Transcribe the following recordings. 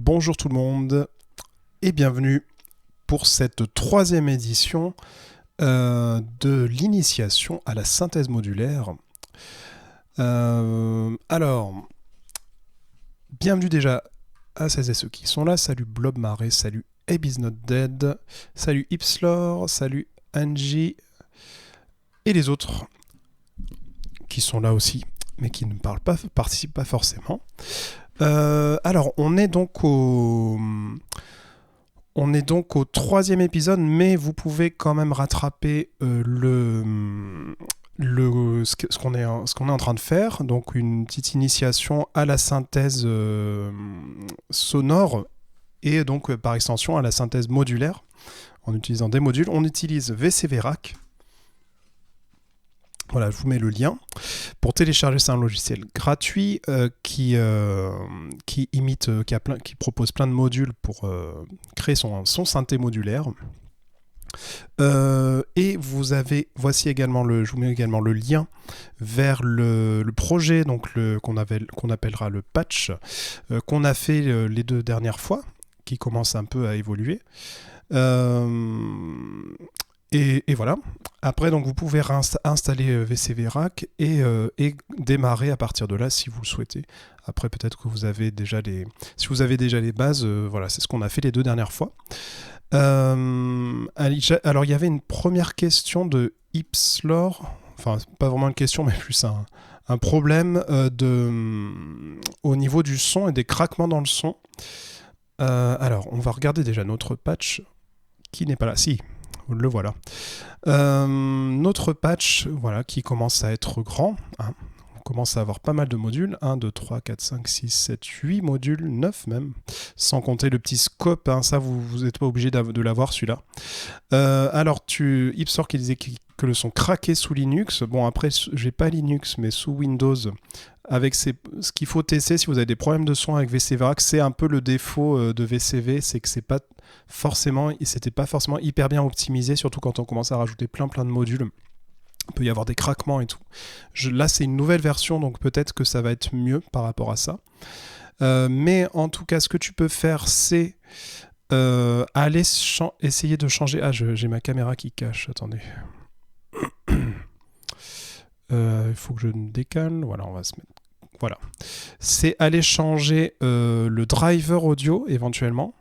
Bonjour tout le monde et bienvenue pour cette 3e édition de l'initiation à la synthèse modulaire. Alors, bienvenue déjà à celles et ceux qui sont là. Salut Blob Marais, salut Abe is not dead, salut Ipslore, salut Angie et les autres qui sont là aussi, mais qui ne participent pas forcément. Alors, on est donc au 3e épisode, mais vous pouvez quand même rattraper ce qu'on est en train de faire, donc une petite initiation à la synthèse sonore et donc par extension à la synthèse modulaire en utilisant des modules. On utilise VCV Rack. Voilà, je vous mets le lien. Pour télécharger, c'est un logiciel gratuit qui propose plein de modules pour créer son synthé modulaire. Et voici également je vous mets également le lien vers le projet donc qu'on appellera le patch qu'on a fait les 2 dernières fois, qui commence un peu à évoluer. Et voilà. Après, donc, vous pouvez installer VCV Rack et démarrer à partir de là si vous le souhaitez. Après, peut-être que vous avez déjà si vous avez déjà les bases, voilà, c'est ce qu'on a fait les 2 dernières fois. Alors, il y avait une première question de Ipslore. Enfin, pas vraiment une question, mais plus un problème au niveau du son et des craquements dans le son. Alors, on va regarder déjà notre patch qui n'est pas là. Si. Le voilà. Notre patch, voilà, qui commence à être grand. Hein. On commence à avoir pas mal de modules. 1, 2, 3, 4, 5, 6, 7, 8 modules, 9 même. Sans compter le petit scope. Hein, ça, vous n'êtes pas obligé de l'avoir, celui-là. Alors, Ipsor qui disait que le son craquait sous Linux. Bon, après, j'ai pas Linux, mais sous Windows. Ce qu'il faut tester si vous avez des problèmes de son avec VCV Rack, c'est un peu le défaut de VCV, c'est que c'était pas forcément hyper bien optimisé, surtout quand on commence à rajouter plein de modules. Il peut y avoir des craquements et tout. Là, c'est une nouvelle version, donc peut-être que ça va être mieux par rapport à ça. Mais en tout cas, ce que tu peux faire, c'est aller essayer de changer... Ah, j'ai ma caméra qui cache, attendez. Il faut que je me décale. Voilà, on va se mettre... Voilà. C'est aller changer le driver audio, éventuellement.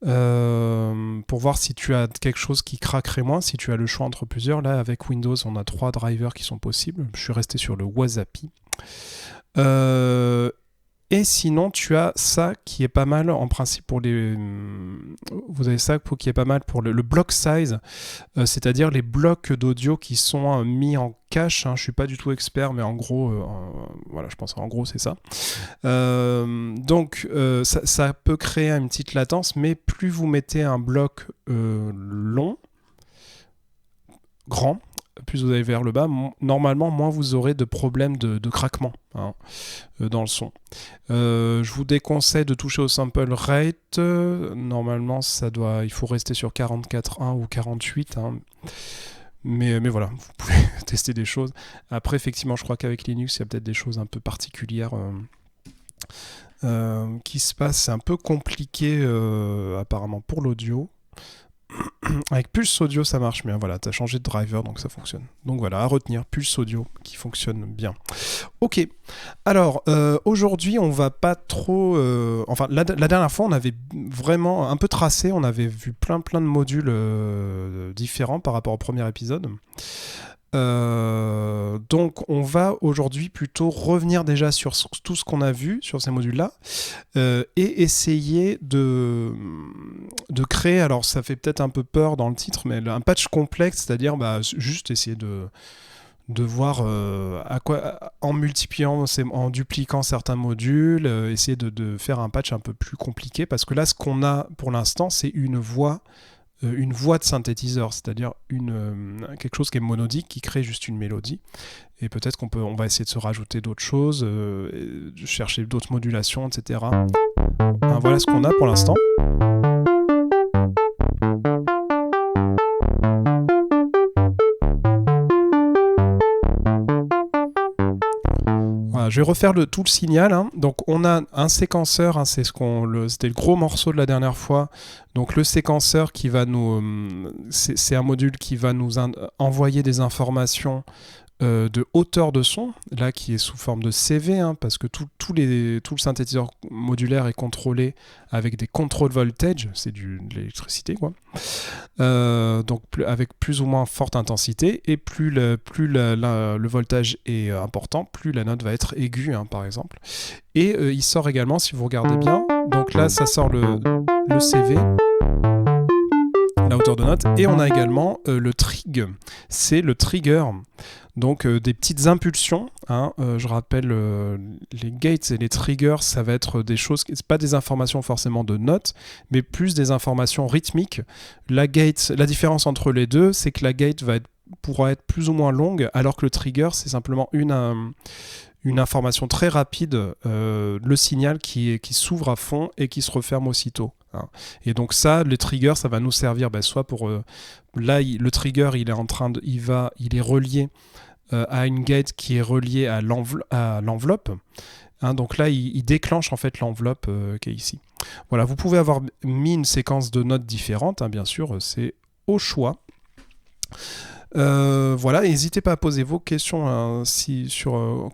Pour voir si tu as quelque chose qui craquerait moins, si tu as le choix entre plusieurs. Là, avec Windows, on a 3 drivers qui sont possibles. Je suis resté sur le Wasapi. Et sinon, tu as ça qui est pas mal en principe pour les... Vous avez ça qui est pas mal pour le block size, c'est-à-dire les blocs d'audio qui sont mis en cache. Hein. Je suis pas du tout expert, mais en gros, voilà, je pense en gros c'est ça. Donc, ça peut créer une petite latence, mais plus vous mettez un bloc long, grand, plus vous allez vers le bas, normalement, moins vous aurez de problèmes de craquement dans le son. Je vous déconseille de toucher au sample rate. Normalement, il faut rester sur 44.1 ou 48. Hein. Mais voilà, vous pouvez tester des choses. Après, effectivement, je crois qu'avec Linux, il y a peut-être des choses un peu particulières qui se passent. C'est un peu compliqué, apparemment, pour l'audio. Avec Pulse Audio, ça marche bien. Voilà, tu as changé de driver, donc ça fonctionne. Donc voilà, à retenir, Pulse Audio qui fonctionne bien. Ok, alors aujourd'hui, on va pas trop... Enfin, la dernière fois, on avait vraiment un peu tracé. On avait vu plein de modules différents par rapport au premier épisode. Donc on va aujourd'hui plutôt revenir déjà sur tout ce qu'on a vu sur ces modules-là et essayer de créer, alors ça fait peut-être un peu peur dans le titre, mais un patch complexe, c'est-à-dire juste essayer de voir en multipliant, en dupliquant certains modules, essayer de faire un patch un peu plus compliqué, parce que là ce qu'on a pour l'instant c'est une voix de synthétiseur, c'est-à-dire quelque chose qui est monodique, qui crée juste une mélodie. Et peut-être on va essayer de se rajouter d'autres choses, de chercher d'autres modulations, etc. Voilà ce qu'on a pour l'instant. je vais refaire tout le signal. Hein. Donc on a un séquenceur, hein, c'était le gros morceau de la dernière fois. Donc le séquenceur qui va c'est un module qui va nous envoyer des informations de hauteur de son, là qui est sous forme de CV, hein, parce que tout le synthétiseur modulaire est contrôlé avec des contrôles voltage, c'est de l'électricité quoi. Donc avec plus ou moins forte intensité, et plus le voltage est important, plus la note va être aiguë, hein, par exemple. Et il sort également, si vous regardez bien, donc là ça sort le CV, la hauteur de note, et on a également le trig, c'est le trigger. Donc des petites impulsions, hein, je rappelle les gates et les triggers, ça va être des choses, c'est pas des informations forcément de notes, mais plus des informations rythmiques. La différence entre les deux, c'est que la gate pourra être plus ou moins longue, alors que le trigger, c'est simplement une information très rapide, le signal qui s'ouvre à fond et qui se referme aussitôt. Hein. Et donc ça, les triggers, ça va nous servir soit pour... là, le trigger, il est relié à une gate qui est reliée à l'enveloppe. Hein, donc là, il déclenche en fait l'enveloppe qui est ici. Voilà, vous pouvez avoir mis une séquence de notes différentes, hein, bien sûr, c'est au choix. Voilà, n'hésitez pas à poser vos questions hein,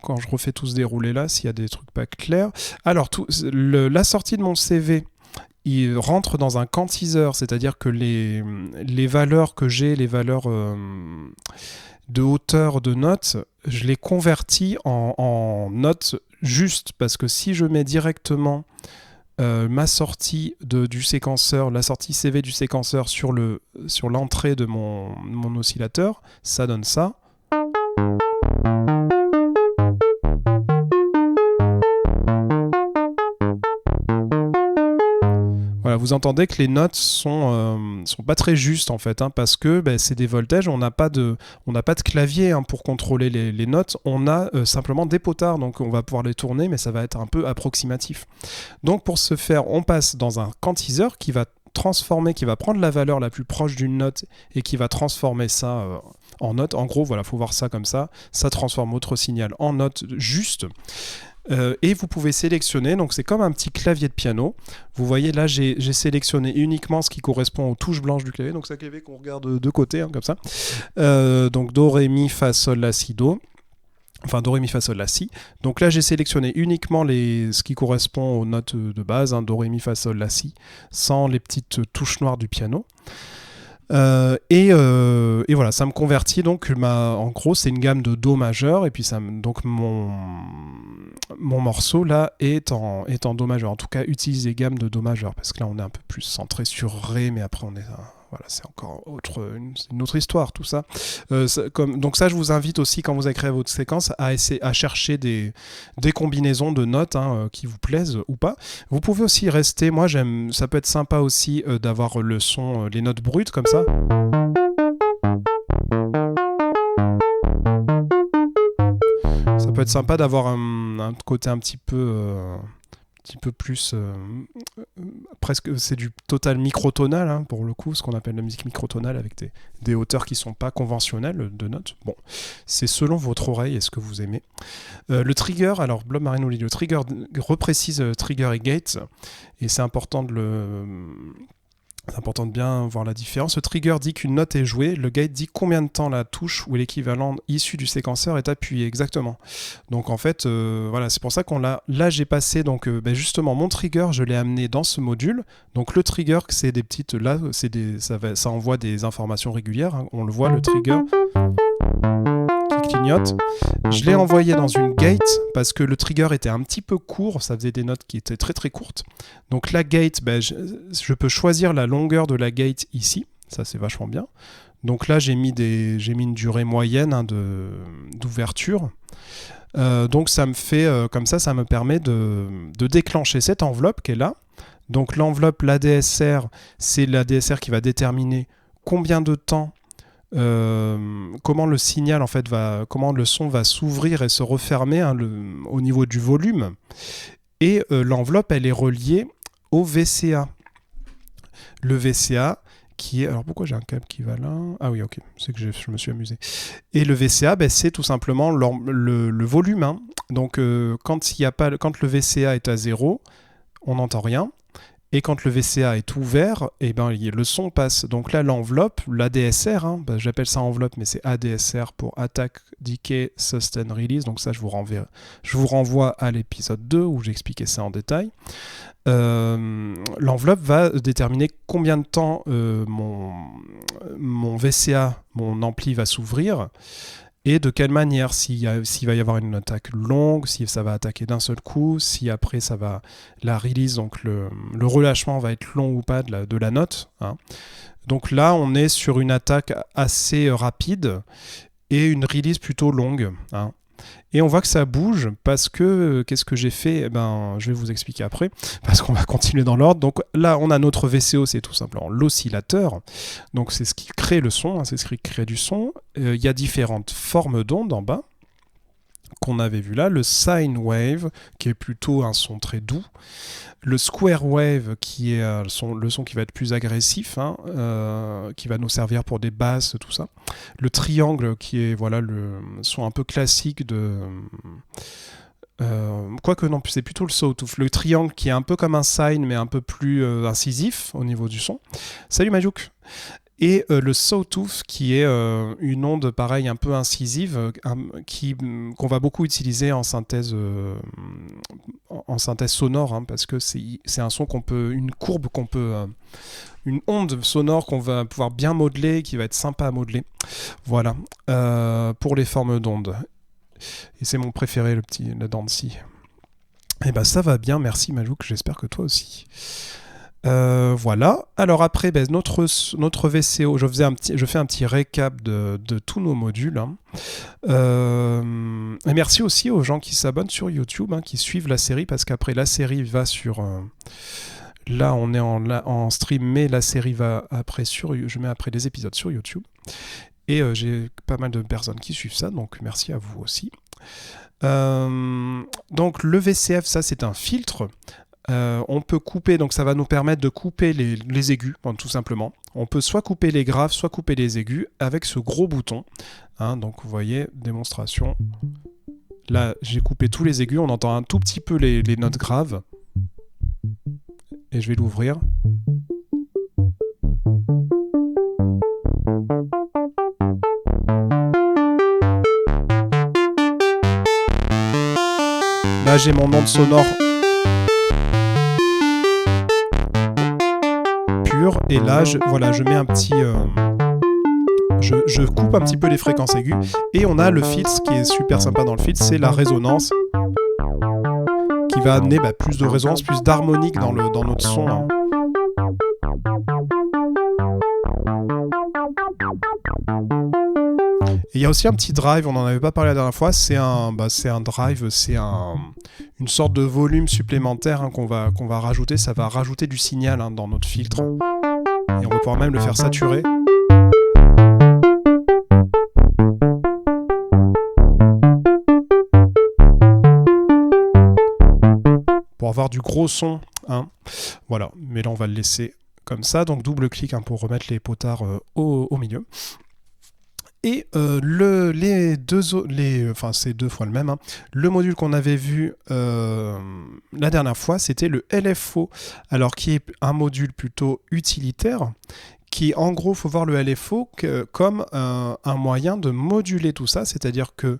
quand je refais tout ce déroulé là, s'il y a des trucs pas clairs. Alors, la sortie de mon CV, il rentre dans un quantiseur, c'est-à-dire que les valeurs que j'ai, les valeurs de hauteur de notes, je les convertis en notes justes, parce que si je mets directement ma sortie du séquenceur, la sortie CV du séquenceur sur l'entrée de mon oscillateur, ça donne ça. Voilà, vous entendez que les notes sont pas très justes en fait, hein, parce que c'est des voltages, on n'a pas de clavier hein, pour contrôler les notes, on a simplement des potards, donc on va pouvoir les tourner, mais ça va être un peu approximatif. Donc pour ce faire, on passe dans un quantiseur qui va prendre la valeur la plus proche d'une note et qui va transformer ça en note. En gros, voilà, faut voir ça comme ça. Ça transforme votre signal en note juste. Et vous pouvez sélectionner, donc c'est comme un petit clavier de piano. Vous voyez là, j'ai sélectionné uniquement ce qui correspond aux touches blanches du clavier. Donc c'est un clavier qu'on regarde de côté, hein, comme ça. Donc Do, Ré, Mi, Fa, Sol, La, Si, Do. Enfin, Do, Ré, Mi, Fa, Sol, La, Si. Donc là, j'ai sélectionné uniquement ce qui correspond aux notes de base, hein, Do, Ré, Mi, Fa, Sol, La, Si, sans les petites touches noires du piano. Et voilà, ça me convertit donc, en gros, c'est une gamme de Do majeur, et puis donc mon morceau là est en Do majeur. En tout cas, utilise les gammes de Do majeur, parce que là, on est un peu plus centré sur Ré, mais après, voilà, c'est encore une autre histoire, tout ça. Donc ça, je vous invite aussi, quand vous avez créé votre séquence, à chercher des combinaisons de notes hein, qui vous plaisent ou pas. Vous pouvez aussi rester, ça peut être sympa aussi d'avoir le son, les notes brutes comme ça. Ça peut être sympa d'avoir un côté un petit peu plus presque, c'est du total microtonal hein, pour le coup, ce qu'on appelle la musique microtonale, avec des hauteurs qui sont pas conventionnelles de notes. Bon, c'est selon votre oreille et ce que vous aimez. Le trigger, alors Blob Marine nous dit, le trigger reprécise trigger et gate, et c'est important c'est important de bien voir la différence. Le trigger dit qu'une note est jouée, le gate dit combien de temps la touche ou l'équivalent issu du séquenceur est appuyé, exactement. Donc en fait, voilà, c'est pour ça là j'ai passé, donc justement mon trigger, je l'ai amené dans ce module. Donc le trigger, c'est des petites, là, ça envoie des informations régulières, hein. On le voit, le trigger qui clignote. Je l'ai envoyé dans une gate parce que le trigger était un petit peu court, ça faisait des notes qui étaient très très courtes. Donc la gate, je peux choisir la longueur de la gate ici, ça c'est vachement bien. Donc là j'ai mis une durée moyenne hein, d'ouverture. Donc ça me fait comme ça me permet de déclencher cette enveloppe qui est là. Donc l'enveloppe, l'ADSR, c'est l'ADSR qui va déterminer combien de temps comment le signal en fait comment le son va s'ouvrir et se refermer hein, au niveau du volume, et l'enveloppe elle est reliée au VCA. Le VCA qui est... Alors pourquoi j'ai un câble qui va là? Ah oui, ok, c'est que je me suis amusé. Et le VCA, c'est tout simplement le volume. Hein. Donc quand le VCA est à 0, on n'entend rien. Et quand le VCA est ouvert, le son passe. Donc là, l'enveloppe, l'ADSR, hein, j'appelle ça enveloppe, mais c'est ADSR pour Attack, Decay, Sustain, Release. Donc ça, je vous renvoie à l'épisode 2 où j'expliquais ça en détail. L'enveloppe va déterminer combien de temps mon VCA, mon ampli va s'ouvrir. Et de quelle manière, s'il va y avoir une attaque longue, si ça va attaquer d'un seul coup, si après ça va la release, donc le relâchement va être long ou pas de la note. Hein. Donc là, on est sur une attaque assez rapide et une release plutôt longue. Hein. Et on voit que ça bouge parce que, qu'est-ce que j'ai fait? Je vais vous expliquer après, parce qu'on va continuer dans l'ordre. Donc là, on a notre VCO, c'est tout simplement l'oscillateur. Donc c'est ce qui crée le son, hein, c'est ce qui crée du son. Il y a différentes formes d'ondes en bas qu'on avait vu là. Le sine wave, qui est plutôt un son très doux. Le square wave, qui est le son qui va être plus agressif, hein, qui va nous servir pour des basses, tout ça. Le triangle, qui est le son un peu classique de... quoique non, c'est plutôt le sawtooth. Le triangle, qui est un peu comme un sine, mais un peu plus incisif au niveau du son. Salut Majouk. Et le sawtooth, qui est une onde pareil un peu incisive qu'on va beaucoup utiliser en synthèse sonore, hein, parce que c'est un son une onde sonore qu'on va pouvoir bien modeler, qui va être sympa à modeler. Voilà, pour les formes d'ondes. Et c'est mon préféré, le dent de scie. Et ça va bien, merci Majouk, j'espère que toi aussi. Voilà. Alors après, notre VCO, je fais un petit récap de tous nos modules. Hein. Et merci aussi aux gens qui s'abonnent sur YouTube, hein, qui suivent la série, parce qu'après la série va sur... là, on est en stream, mais la série va après je mets après les épisodes sur YouTube. Et j'ai pas mal de personnes qui suivent ça, donc merci à vous aussi. Donc le VCF, ça c'est un filtre. On peut couper, donc ça va nous permettre de couper les aigus, tout simplement. On peut soit couper les graves, soit couper les aigus avec ce gros bouton. Hein, donc vous voyez, démonstration. Là, j'ai coupé tous les aigus, on entend un tout petit peu les notes graves. Et je vais l'ouvrir. Là, j'ai mon onde sonore pure. Et là, je mets un petit... je coupe un petit peu les fréquences aiguës. Et on a le filtre, ce qui est super sympa dans le filtre, c'est la résonance, qui va amener plus de résonance, plus d'harmonique dans notre son. Hein. Il y a aussi un petit drive, on n'en avait pas parlé la dernière fois, c'est un drive, c'est une sorte de volume supplémentaire, hein, qu'on va rajouter, ça va rajouter du signal, hein, dans notre filtre. Et on va pouvoir même le faire saturer. Pour avoir du gros son. Hein. Voilà, mais là on va le laisser comme ça, donc double clic, hein, pour remettre les potards au milieu. Et c'est deux fois le même. Hein. Le module qu'on avait vu la dernière fois, c'était le LFO, alors qui est un module plutôt utilitaire, qui en gros, faut voir le LFO comme un moyen de moduler tout ça, c'est-à-dire que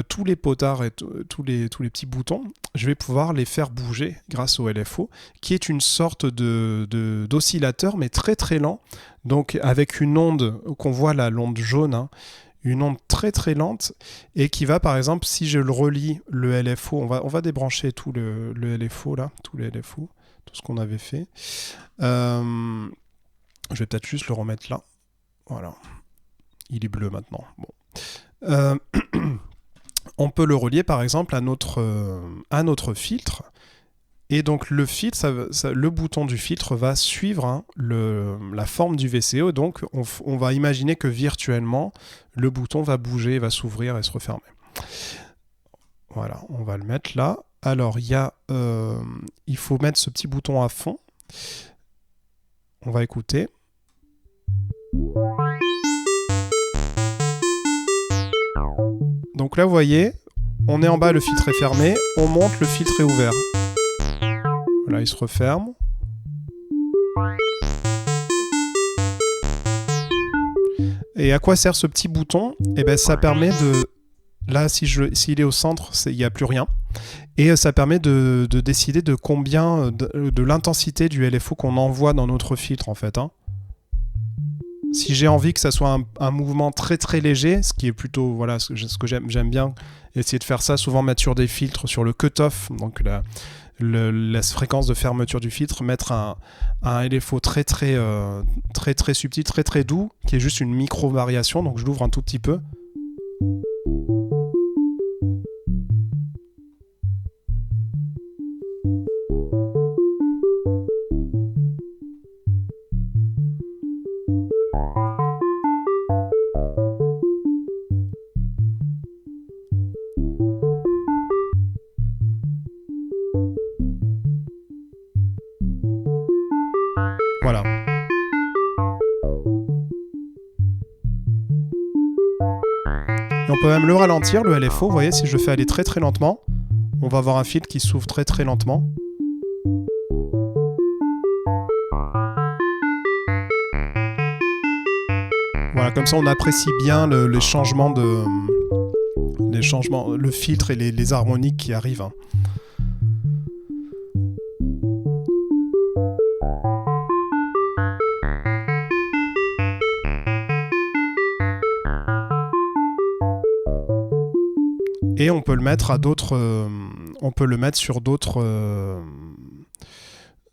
tous les potards et tous les petits boutons, je vais pouvoir les faire bouger grâce au LFO, qui est une sorte d'oscillateur, mais très très lent, donc avec une onde qu'on voit là, l'onde jaune, hein, une onde très très lente, et qui va, par exemple, si je le relie, le LFO, on va débrancher tout le LFO là, tout ce qu'on avait fait. Je vais peut-être juste le remettre là. Voilà. Il est bleu maintenant. Bon. On peut le relier par exemple à notre filtre. Et donc le filtre, le bouton du filtre va suivre, hein, la forme du VCO. Donc on va imaginer que virtuellement, le bouton va bouger, va s'ouvrir et se refermer. Voilà, on va le mettre là. Alors il faut mettre ce petit bouton à fond. On va écouter. Donc là, vous voyez, on est en bas, le filtre est fermé. On monte, le filtre est ouvert. Voilà, il se referme. Et à quoi sert ce petit bouton? Eh ben, ça permet de... Là, s'il est au centre, il n'y a plus rien. Et ça permet de décider de combien, de l'intensité du LFO qu'on envoie dans notre filtre, en fait. Hein. Si j'ai envie que ça soit un mouvement très très léger, ce qui est plutôt, voilà, ce que j'aime bien, essayer de faire ça, souvent mettre sur des filtres, sur le cut-off, donc la fréquence de fermeture du filtre, mettre un LFO très très subtil, très très doux, qui est juste une micro-variation, donc je l'ouvre un tout petit peu. Voilà. Et on peut même le ralentir, le LFO. Vous voyez, si je le fais aller très très lentement, on va avoir un filtre qui s'ouvre très très lentement. Voilà, comme ça on apprécie bien les changements, le filtre et les harmoniques qui arrivent. Hein. Et on peut le mettre à d'autres. On peut le mettre sur d'autres.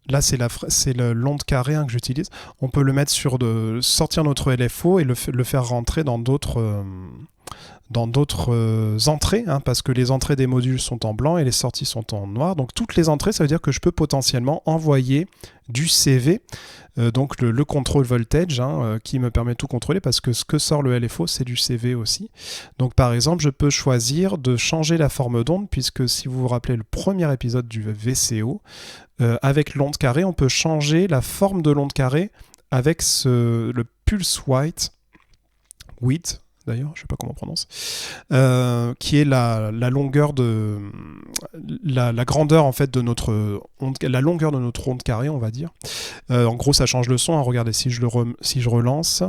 Là, c'est l'onde carrée hein, que j'utilise. On peut le mettre sur sortir notre LFO et le faire rentrer dans d'autres entrées, hein, parce que les entrées des modules sont en blanc et les sorties sont en noir. Donc toutes les entrées, ça veut dire que je peux potentiellement envoyer du CV, donc le contrôle voltage, hein, qui me permet de tout contrôler, parce que ce que sort le LFO, c'est du CV aussi. Donc par exemple, je peux choisir de changer la forme d'onde, puisque si vous vous rappelez le premier épisode du VCO, avec l'onde carrée, on peut changer la forme de l'onde carrée avec le pulse width, d'ailleurs, je ne sais pas comment on prononce, qui est la longueur de la grandeur en fait de notre onde, la longueur de notre onde carrée, on va dire. En gros, ça change le son. Hein. Regardez, si je relance.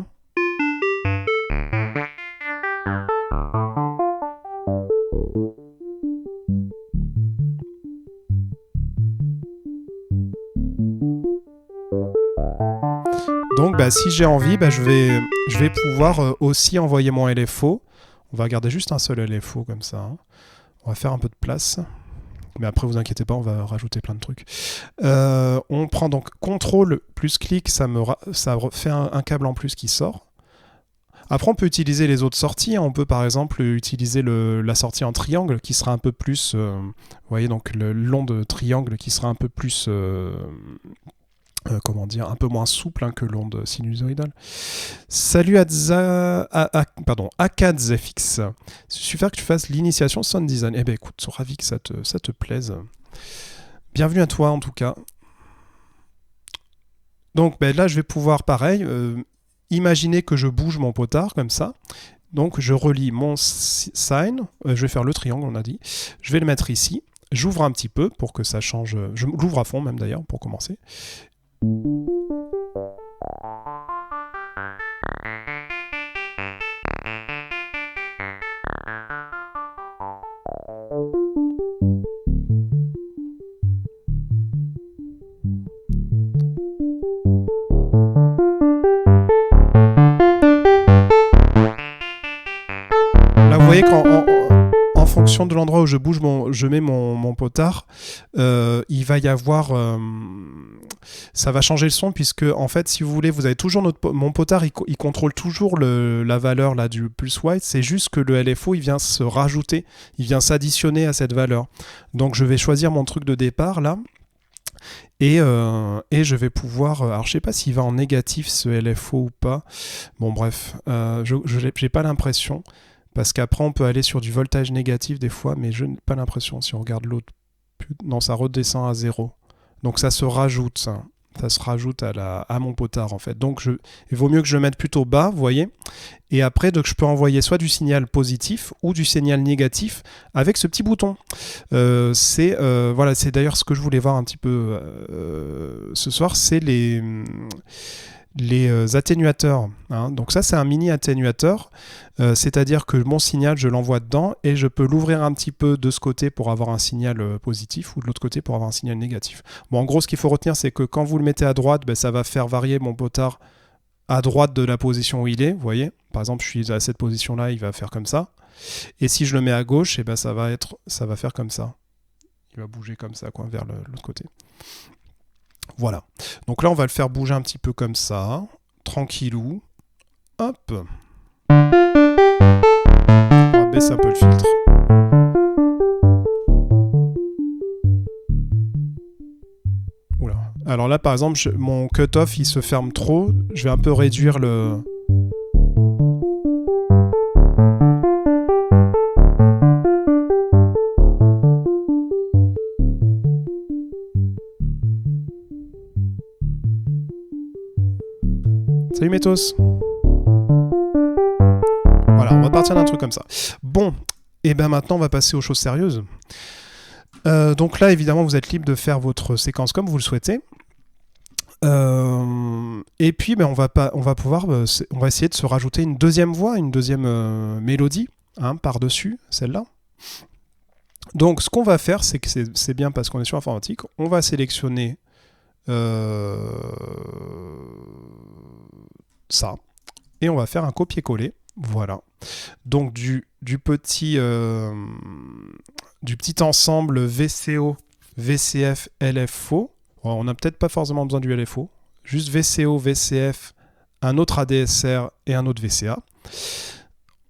Donc si j'ai envie, je vais pouvoir aussi envoyer mon LFO. On va garder juste un seul LFO comme ça. Hein. On va faire un peu de place. Mais après, vous inquiétez pas, on va rajouter plein de trucs. On prend donc CTRL plus clic, ça fait un câble en plus qui sort. Après, on peut utiliser les autres sorties. Hein. On peut par exemple utiliser la sortie en triangle qui sera un peu plus... vous voyez, donc l'onde triangle qui sera un peu plus... comment dire, un peu moins souple hein, que l'onde sinusoïdale. Salut AKZFX. Super que tu fasses l'initiation sound design. Eh ben écoute, ravi que ça te plaise. Bienvenue à toi en tout cas. Donc là, je vais pouvoir, pareil, imaginer que je bouge mon potard comme ça. Donc je relie mon sine. Je vais faire le triangle, on a dit. Je vais le mettre ici. J'ouvre un petit peu pour que ça change. Je l'ouvre à fond même d'ailleurs pour commencer. Là, vous voyez qu'en fonction de l'endroit où je bouge, je mets mon potard, il va y avoir... ça va changer le son, puisque, en fait, si vous voulez, vous avez toujours mon potard, il contrôle toujours la valeur là, du pulse width. C'est juste que le LFO, il vient se rajouter, il vient s'additionner à cette valeur. Donc, je vais choisir mon truc de départ, là. Et je vais pouvoir... alors, je sais pas s'il va en négatif, ce LFO, ou pas. Bon, bref, j'ai pas l'impression. Parce qu'après, on peut aller sur du voltage négatif des fois, mais je n'ai pas l'impression. Si on regarde l'autre, non, ça redescend à 0. Donc ça se rajoute, ça. Ça se rajoute à mon potard en fait. Donc il vaut mieux que je le mette plutôt bas, vous voyez. Et après, donc, je peux envoyer soit du signal positif ou du signal négatif avec ce petit bouton. C'est d'ailleurs ce que je voulais voir un petit peu ce soir, c'est les atténuateurs. Hein. Donc ça, c'est un mini atténuateur, c'est-à-dire que mon signal, je l'envoie dedans et je peux l'ouvrir un petit peu de ce côté pour avoir un signal positif ou de l'autre côté pour avoir un signal négatif. Bon, en gros, ce qu'il faut retenir, c'est que quand vous le mettez à droite, ben, ça va faire varier mon potard à droite de la position où il est, vous voyez. Par exemple, je suis à cette position-là, il va faire comme ça. Et si je le mets à gauche, eh ben, ça va faire comme ça. Il va bouger comme ça, quoi, vers l'autre côté. Voilà. Donc là, on va le faire bouger un petit peu comme ça. Tranquillou. Hop. On va baisser un peu le filtre. Oula. Alors là, par exemple, mon cut-off, il se ferme trop. Je vais un peu réduire le... Salut Métos. Voilà, on va partir d'un truc comme ça. Bon, et bien maintenant on va passer aux choses sérieuses. Donc là, évidemment, vous êtes libre de faire votre séquence comme vous le souhaitez. Et puis, on va essayer de se rajouter une deuxième voix, une deuxième mélodie, hein, par-dessus celle-là. Donc, ce qu'on va faire, c'est que c'est bien parce qu'on est sur informatique, on va sélectionner ça, et on va faire un copier-coller. Voilà. Donc du petit ensemble VCO, VCF, LFO. On n'a peut-être pas forcément besoin du LFO. Juste VCO, VCF, un autre ADSR et un autre VCA.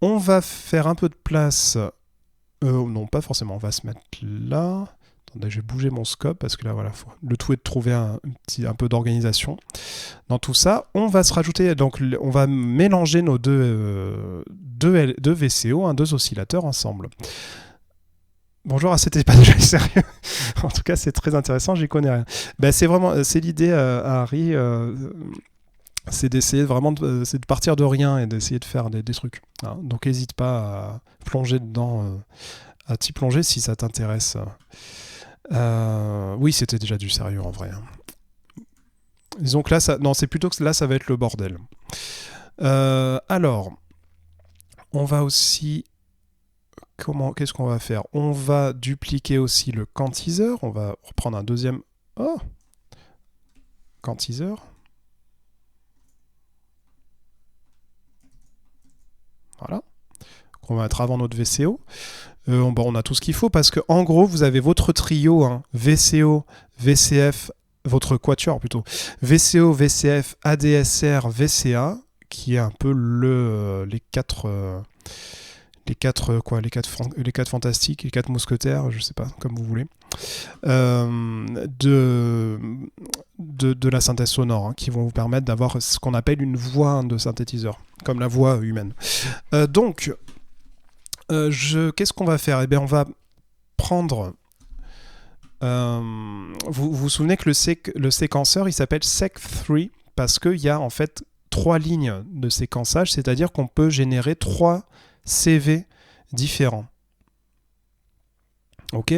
On va faire un peu de place. Non, pas forcément. On va se mettre là. Attendez, je vais bouger mon scope parce que là, voilà, le tout est de trouver un peu d'organisation. Dans tout ça, on va se rajouter, donc on va mélanger nos deux VCO, hein, deux oscillateurs ensemble. Bonjour, c'était pas déjà sérieux. En tout cas, c'est très intéressant, j'y connais rien. Ben, c'est l'idée à Harry, c'est d'essayer vraiment de partir de rien et d'essayer de faire des trucs. Hein. Donc, n'hésite pas à plonger dedans, à t'y plonger si ça t'intéresse. Oui, c'était déjà du sérieux en vrai. Disons que là, c'est plutôt que là, ça va être le bordel. Alors, on va aussi... Qu'est-ce qu'on va faire? On va dupliquer aussi le quantiseur. On va reprendre un deuxième... Oh, quantiseur. Voilà. On va mettre avant notre VCO. On a tout ce qu'il faut parce que en gros, vous avez votre trio, hein, VCO, VCF, votre quatuor plutôt, VCO, VCF, ADSR, VCA, qui est un peu les quatre fantastiques, les quatre mousquetaires, je sais pas, comme vous voulez, de la synthèse sonore, hein, qui vont vous permettre d'avoir ce qu'on appelle une voix, hein, de synthétiseur, comme la voix humaine. Donc, qu'est-ce qu'on va faire? Eh bien, on va prendre... vous vous souvenez que le séquenceur, il s'appelle Sec3 parce qu'il y a en fait 3 lignes de séquençage, c'est-à-dire qu'on peut générer 3 CV différents. Ok?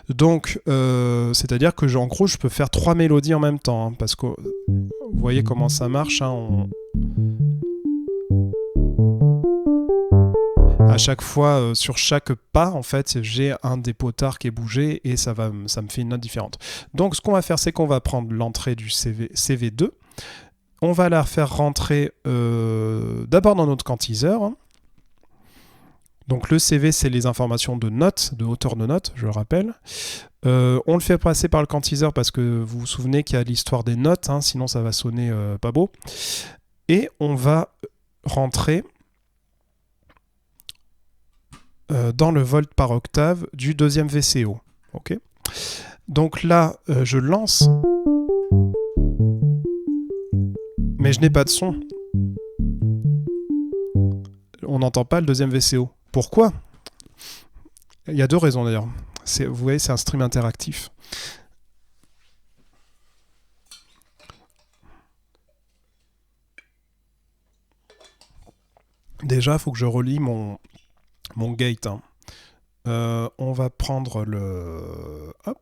Donc, c'est-à-dire que en gros, je peux faire 3 mélodies en même temps, hein, parce que vous voyez comment ça marche, hein, à chaque fois, sur chaque pas, en fait, j'ai un des potards qui est bougé et ça me fait une note différente. Donc, ce qu'on va faire, c'est qu'on va prendre l'entrée du CV2. On va la faire rentrer d'abord dans notre quantiseur. Hein. Donc, le CV, c'est les informations de notes, de hauteur de notes, je le rappelle. On le fait passer par le quantiseur parce que vous vous souvenez qu'il y a l'histoire des notes, hein, sinon ça va sonner pas beau. Et on va rentrer... dans le volt par octave du deuxième VCO. Okay. Donc là, je lance, mais je n'ai pas de son. On n'entend pas le deuxième VCO. Pourquoi? Il y a 2 raisons d'ailleurs. Vous voyez, c'est un stream interactif. Déjà, il faut que je relie mon gate. Hein. On va prendre le... Hop.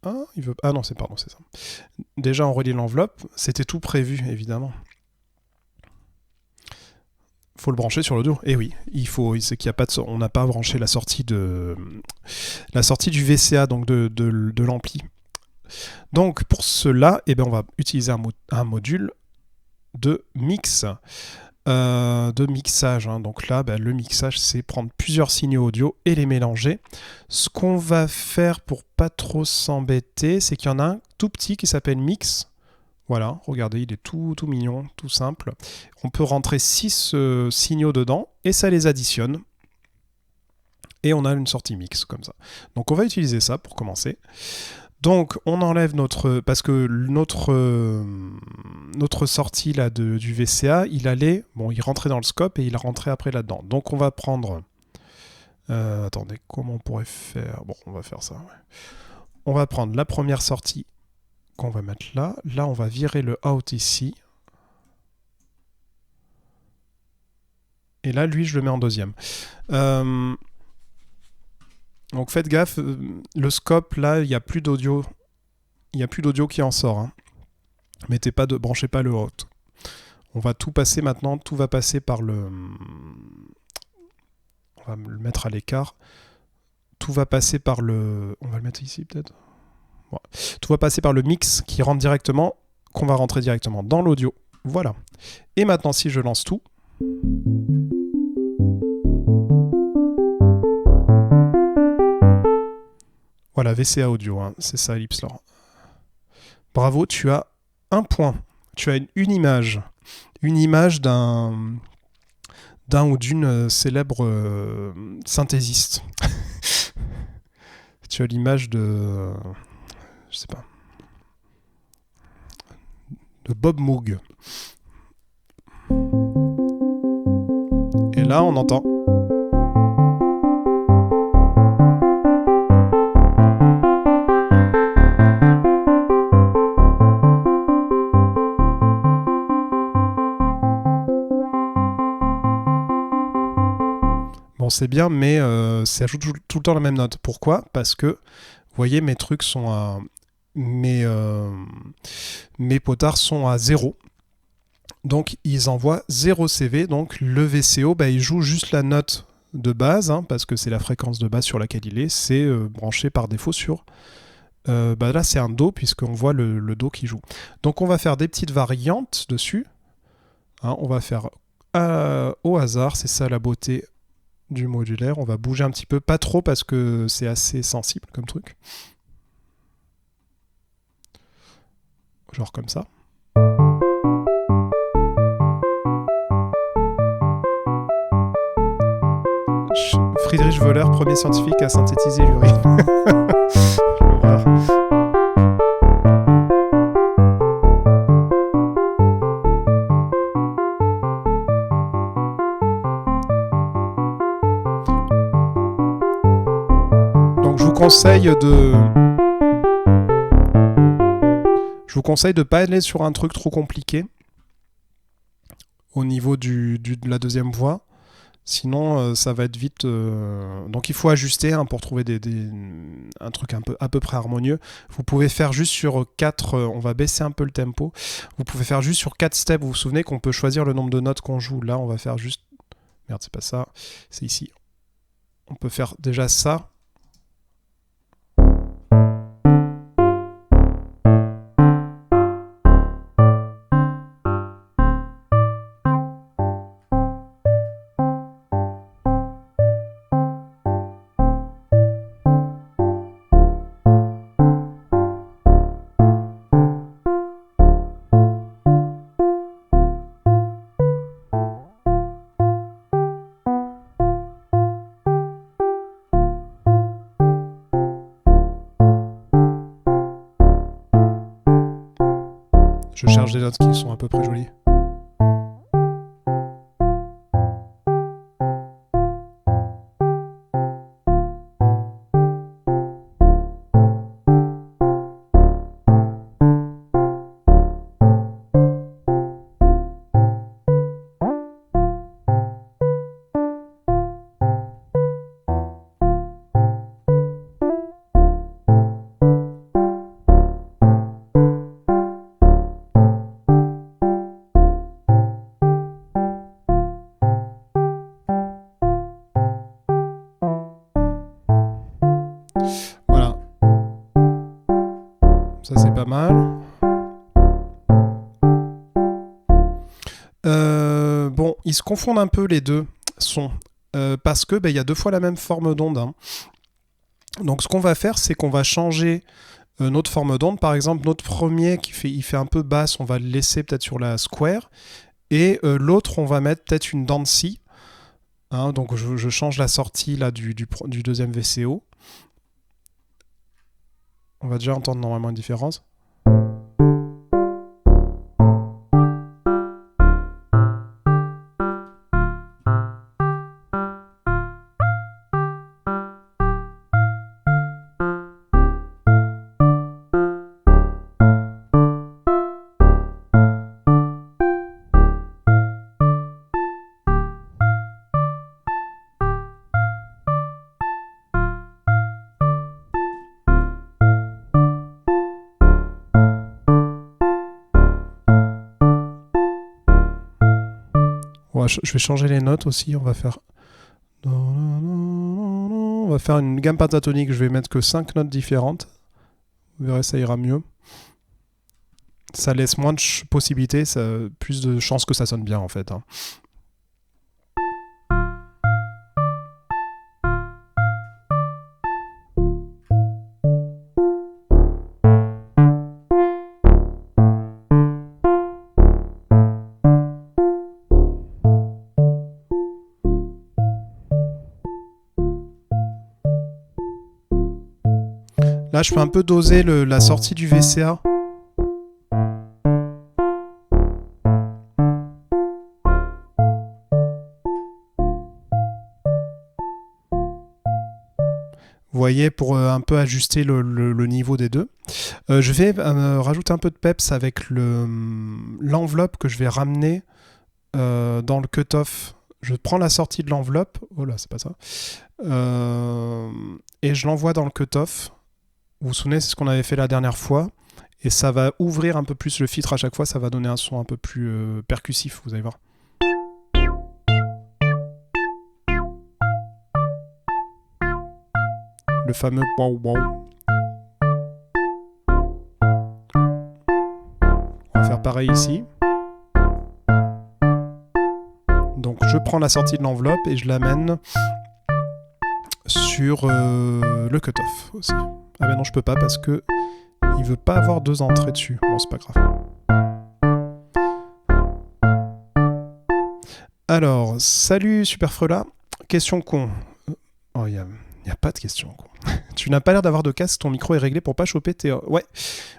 Ah, il veut... ah non, c'est ça. Déjà, on relie l'enveloppe. C'était tout prévu, évidemment. Faut le brancher sur l'audio. Eh oui, c'est qu'il y a pas de, on n'a pas branché la sortie du VCA, donc de l'ampli. Donc pour cela, eh ben, on va utiliser un module de mix, de mixage. Hein. Donc là, ben, le mixage, c'est prendre plusieurs signaux audio et les mélanger. Ce qu'on va faire pour pas trop s'embêter, c'est qu'il y en a un tout petit qui s'appelle mix. Voilà, regardez, il est tout mignon, tout simple. On peut rentrer 6 signaux dedans et ça les additionne. Et on a une sortie mix comme ça. Donc on va utiliser ça pour commencer. Donc on enlève parce que notre sortie là du VCA, il rentrait dans le scope et il rentrait après là-dedans. Donc on va prendre... attendez, comment on pourrait faire? Bon, on va faire ça. Ouais. On va prendre la première sortie qu'on va mettre là. Là, on va virer le out ici. Et là, lui, je le mets en deuxième. Donc faites gaffe, le scope, là, il n'y a plus d'audio. Il n'y a plus d'audio qui en sort. Hein. Branchez pas le out. On va tout passer maintenant, tout va passer par le... On va le mettre à l'écart. Tout va passer par le... On va le mettre ici peut-être. Ouais. Tout va passer par le mix qui rentre directement, qu'on va rentrer directement dans l'audio. Voilà. Et maintenant, si je lance tout... Voilà, VCA audio, hein. C'est ça, Ellipselore. Bravo, tu as un point. Tu as une image. Une image d'un ou d'une célèbre synthésiste. Tu as l'image de... je sais pas. De Bob Moog. Et là, on entend... c'est bien, mais ça joue tout le temps la même note. Pourquoi? Parce que, vous voyez, mes trucs sont à... Mes potards sont à 0. Donc, ils envoient 0 CV. Donc, le VCO, bah, il joue juste la note de base, hein, parce que c'est la fréquence de base sur laquelle il est. C'est branché par défaut sur... bah là, c'est un Do, puisqu'on voit le Do qui joue. Donc, on va faire des petites variantes dessus. Hein, on va faire au hasard. C'est ça la beauté du modulaire. On va bouger un petit peu, pas trop parce que c'est assez sensible comme truc. Genre comme ça. Friedrich Wöhler, premier scientifique à synthétiser l'urine. Je vous conseille de pas aller sur un truc trop compliqué au niveau de la deuxième voix. Sinon, ça va être vite... Donc il faut ajuster hein, pour trouver un truc à peu près harmonieux. Vous pouvez faire juste sur 4... on va baisser un peu le tempo. Vous pouvez faire juste sur 4 steps. Vous vous souvenez qu'on peut choisir le nombre de notes qu'on joue. Là, on va faire juste... Merde, c'est pas ça. C'est ici. On peut faire déjà ça. Je cherche des notes qui sont à peu près jolies. pas mal. Bon, ils se confondent un peu les deux sons. Parce que il y a 2 fois la même forme d'onde. Hein. Donc ce qu'on va faire, c'est qu'on va changer notre forme d'onde. Par exemple, notre premier, il fait un peu basse, on va le laisser peut-être sur la square. Et l'autre, on va mettre peut-être une dent de scie. Hein, donc je change la sortie là, du deuxième VCO. On va déjà entendre normalement une différence. Je vais changer les notes aussi. On va faire une gamme pentatonique. Je vais mettre que 5 notes différentes. Vous verrez, ça ira mieux. Ça laisse moins de possibilités, plus de chances que ça sonne bien en fait. Hein. Là, je peux un peu doser la sortie du VCA. Vous voyez, pour un peu ajuster le niveau des deux. Je vais rajouter un peu de peps avec l'enveloppe que je vais ramener dans le cutoff. Je prends la sortie de l'enveloppe. Oh là, c'est pas ça. Et je l'envoie dans le cutoff. Vous vous souvenez, c'est ce qu'on avait fait la dernière fois. Et ça va ouvrir un peu plus le filtre à chaque fois. Ça va donner un son un peu plus percussif, vous allez voir. Le fameux wow wow. On va faire pareil ici. Donc je prends la sortie de l'enveloppe et je l'amène sur le cutoff aussi. Ah ben non, je peux pas parce que il veut pas avoir 2 entrées dessus. Bon, c'est pas grave. Alors, salut Superfrela. Question con. Oh, il n'y a pas de question con. Tu n'as pas l'air d'avoir de casque, ton micro est réglé pour pas choper tes... Ouais,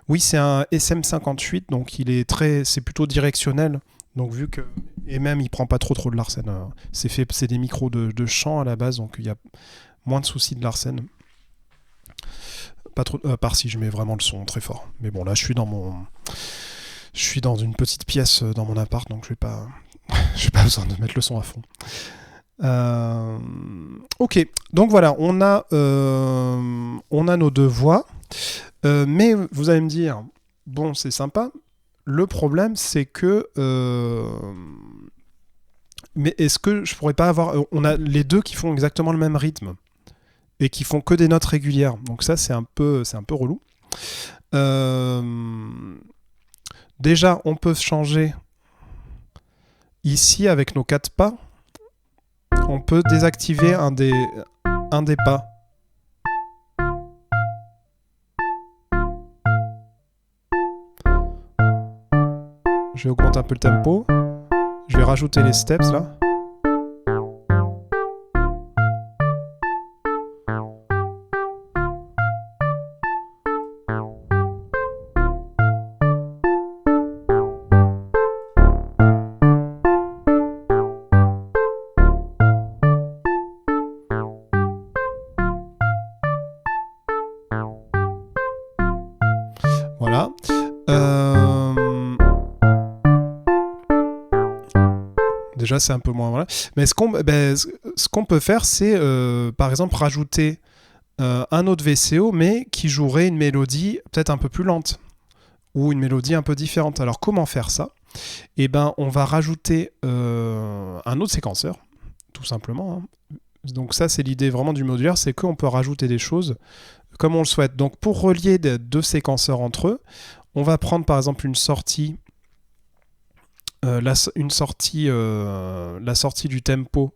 oui, c'est un SM58, donc c'est plutôt directionnel. Donc vu que... Et même, il prend pas trop de Larsen. C'est des micros de chant à la base, donc il y a moins de soucis de Larsen. Pas trop, à part si je mets vraiment le son très fort. Mais bon, là, je suis dans une petite pièce dans mon appart, donc je n'ai pas besoin de mettre le son à fond. Ok, donc voilà, on a nos 2 voix. Mais vous allez me dire, bon, c'est sympa. Le problème, c'est que... mais est-ce que je pourrais pas avoir... On a les 2 qui font exactement le même rythme. Et qui font que des notes régulières. Donc ça, c'est un peu relou. Déjà, on peut changer ici avec nos 4 pas. On peut désactiver un des pas. Je vais augmenter un peu le tempo. Je vais rajouter les steps là. Voilà. Déjà, c'est un peu moins... Voilà. Mais ce qu'on peut faire, c'est, par exemple, rajouter un autre VCO, mais qui jouerait une mélodie peut-être un peu plus lente, ou une mélodie un peu différente. Alors, comment faire ça ? Eh ben, on va rajouter un autre séquenceur, tout simplement. Hein. Donc ça, c'est l'idée vraiment du modulaire, c'est qu'on peut rajouter des choses comme on le souhaite. Donc pour relier deux séquenceurs entre eux, on va prendre par exemple une sortie, la sortie du tempo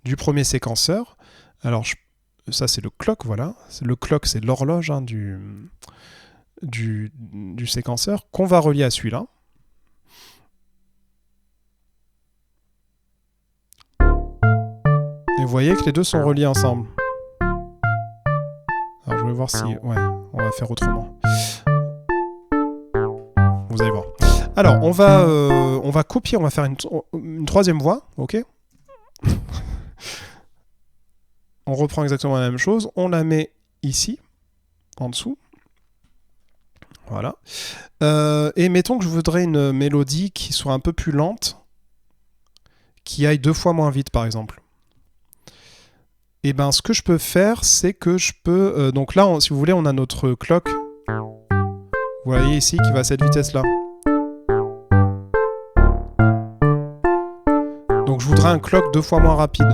du premier séquenceur. Alors ça c'est le clock, voilà. Le clock c'est l'horloge du séquenceur qu'on va relier à celui-là. Et vous voyez que les deux sont reliés ensemble. Alors je vais voir si... Ouais, on va faire autrement. Vous allez voir. Alors, on va copier, on va faire une troisième voie, ok. On reprend exactement la même chose, on la met ici, en dessous. Voilà. Et mettons que je voudrais une mélodie qui soit un peu plus lente, qui aille 2 fois moins vite, par exemple. Et ben, ce que je peux faire, c'est que je peux... donc là, si vous voulez, on a notre clock. Vous voyez ici, qui va à cette vitesse-là. Donc je voudrais un clock 2 fois moins rapide.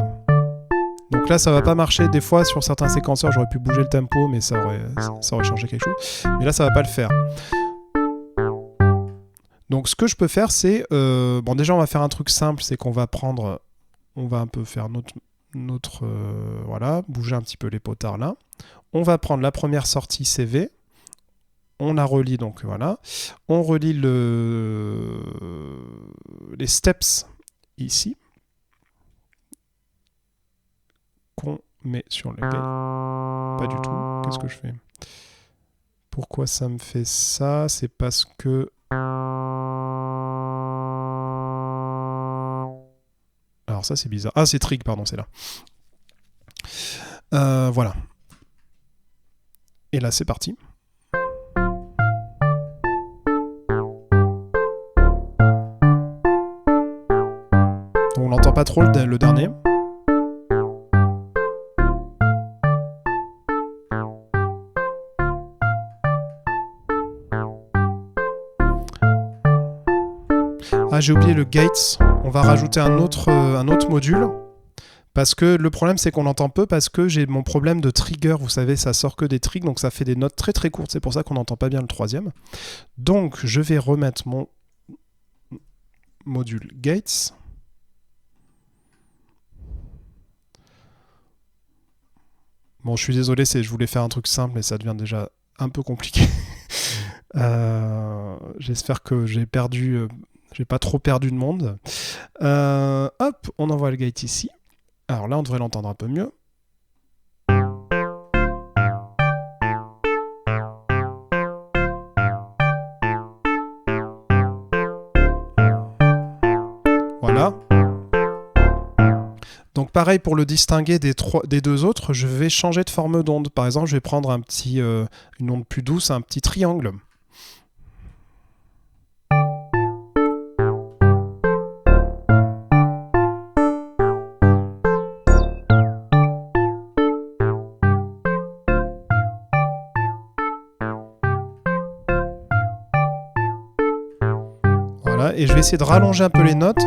Donc là, ça va pas marcher. Des fois, sur certains séquenceurs, j'aurais pu bouger le tempo, mais ça aurait changé quelque chose. Mais là, ça va pas le faire. Donc ce que je peux faire, c'est... bon, déjà, on va faire un truc simple, c'est qu'on va prendre... On va un peu faire notre voilà, bouger un petit peu les potards là. On va prendre la première sortie CV. On la relie, donc voilà. On relie les steps ici. Qu'on met sur le gate. Pas du tout. Qu'est-ce que je fais? Pourquoi ça me fait ça? C'est parce que... Alors ça c'est bizarre. Ah c'est trig, pardon, c'est là. Voilà. Et là c'est parti. On n'entend pas trop le dernier. Ah, j'ai oublié le gates. On va rajouter un autre module. Parce que le problème, c'est qu'on entend peu parce que j'ai mon problème de trigger. Vous savez, ça sort que des trigs, donc ça fait des notes très très courtes. C'est pour ça qu'on n'entend pas bien le troisième. Donc, je vais remettre mon module gates. Bon, je suis désolé, je voulais faire un truc simple, mais ça devient déjà un peu compliqué. J'espère que j'ai pas trop perdu de monde. Hop, on envoie le gate ici. Alors là, on devrait l'entendre un peu mieux. Voilà. Donc pareil, pour le distinguer des deux autres, je vais changer de forme d'onde. Par exemple, je vais prendre une onde plus douce, un petit triangle. Voilà, et je vais essayer de rallonger un peu les notes.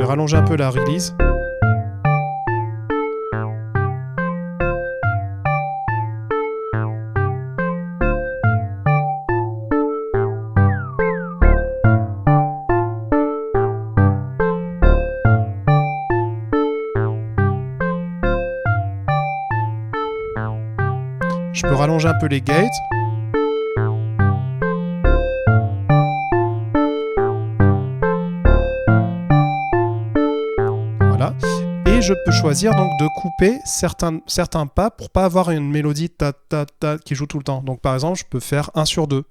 Rallonger un peu la release. Je peux rallonger un peu les gates. Je peux choisir donc de couper certains pas pour pas avoir une mélodie ta ta ta qui joue tout le temps. Donc par exemple, je peux faire 1 sur 2.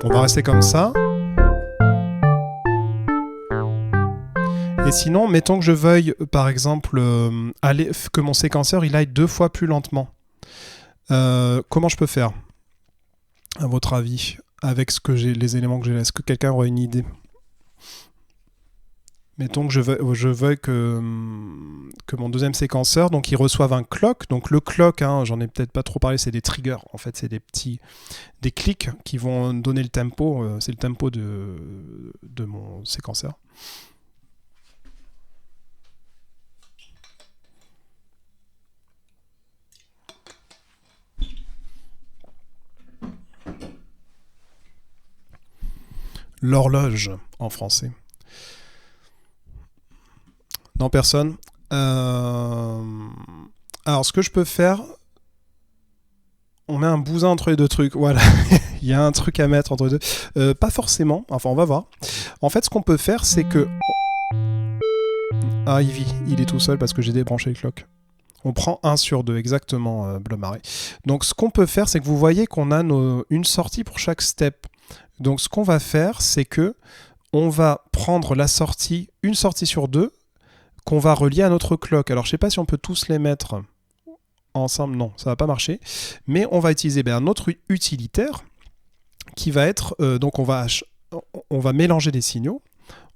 On va rester comme ça. Et sinon, mettons que je veuille, par exemple, que mon séquenceur il aille 2 fois plus lentement. Comment je peux faire, à votre avis, avec les éléments que j'ai là? Est-ce que quelqu'un aurait une idée? Mettons que je veuille que mon deuxième séquenceur, donc il reçoive un clock. Donc le clock, hein, j'en ai peut-être pas trop parlé, c'est des triggers. En fait, c'est des clics qui vont donner le tempo. C'est le tempo de mon séquenceur. L'horloge en français. Non, personne. Alors, ce que je peux faire, on met un bousin entre les deux trucs. Voilà, il y a un truc à mettre entre les deux. Pas forcément, enfin, on va voir. En fait, ce qu'on peut faire, c'est que... Ah, il est tout seul parce que j'ai débranché le clock. On prend 1 sur 2, exactement, Bleu Marais. Donc, ce qu'on peut faire, c'est que vous voyez qu'on a une sortie pour chaque step. Donc, ce qu'on va faire, c'est que on va prendre une sortie sur 2, qu'on va relier à notre clock. Alors, je ne sais pas si on peut tous les mettre ensemble. Non, ça ne va pas marcher. Mais on va utiliser un autre utilitaire qui va être... donc, on va mélanger des signaux.